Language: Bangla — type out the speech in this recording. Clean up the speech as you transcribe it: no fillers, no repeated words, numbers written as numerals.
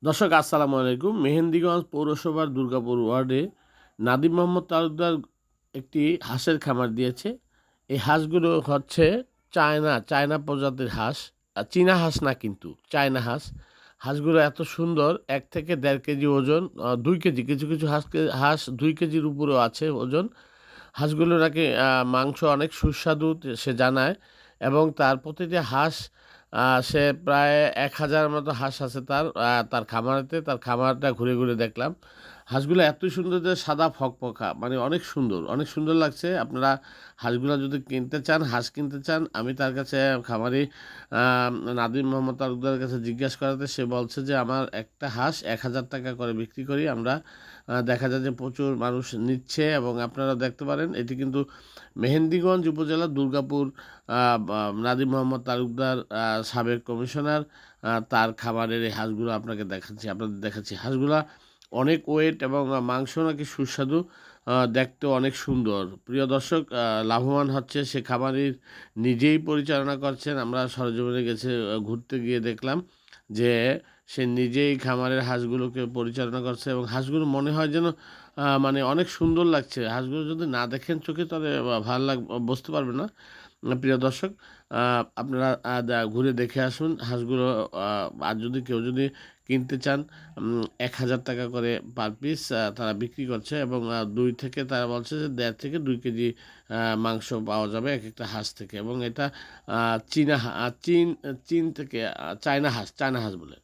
দর্শক আসসালামু আলাইকুম। মেহেন্দিগঞ্জ পৌরসভার দুর্গাপুর ওয়ার্ডে নাদিম মোহাম্মদ তালুকদার একটি হাঁসের খামার দিয়েছে। এই হাঁসগুলো হচ্ছে চায়না প্রজাতির হাঁস। চীনা হাঁস না, কিন্তু চায়না হাঁস। হাঁসগুলো এত সুন্দর, 1 থেকে 1.5 কেজি ওজন, 2 কেজি, কিছু কিছু হাঁস 2 কেজির উপরেও আছে ওজন। হাঁসগুলো নাকি মাংস অনেক সুস্বাদু সে জানায়, এবং তার প্রতিটি হাঁস সে প্রায় 1,000 মতো হাঁস আছে তার খামারেতে। তার খামারটা ঘুরে ঘুরে দেখলাম। হাঁসগুলো এতই সুন্দর যে সাদা ফকফকা, মানে অনেক সুন্দর, অনেক সুন্দর লাগছে। আপনারা হাঁসগুলো যদি কিনতে চান, হাঁস কিনতে চান, আমি তার কাছে খামারি নাদিম মোহাম্মদ তালুকদারের কাছে জিজ্ঞাসা করাতে সে বলছে যে আমার একটা হাঁস 1,000 টাকা করে বিক্রি করি আমরা। দেখা যায় যে প্রচুর মানুষ নিচ্ছে, এবং আপনারা দেখতে পারেন এটি কিন্তু মেহেন্দিগঞ্জ উপজেলার দুর্গাপুর নাদিম মোহাম্মদ তালুকদার সাবেক কমিশনার, তার খামারের এই হাঁসগুলো আপনাদের দেখাচ্ছি। হাঁসগুলা অনেক ওয়েট, এবং মাংস নাকি সুস্বাদু, দেখতে অনেক সুন্দর। প্রিয় দর্শক, লাভবান হচ্ছে সে খামারি নিজেই পরিচালনা করছেন। আমরা সরজমিনে গেছে ঘুরতে গিয়ে দেখলাম যে সে নিজেই খামারের হাঁসগুলোকে পরিচালনা করছে, এবং হাঁসগুলো মনে হয় যেন মানে অনেক সুন্দর লাগছে। হাঁসগুলো যদি না দেখেন চোখে, তাহলে বুঝতে পারবে না। প্রিয় দর্শক, আপনারা ঘুরে দেখে আসুন হাঁসগুলো। আর যদি কেউ কিনতে চান, 1,000 টাকা করে পার পিস তারা বিক্রি করছে, এবং তারা বলছে যে 1.5 থেকে 2 কেজি মাংস পাওয়া যাবে এক একটা হাঁস থেকে, এবং এটা চীনা চীন চীন থেকে চায়না হাঁস বলে।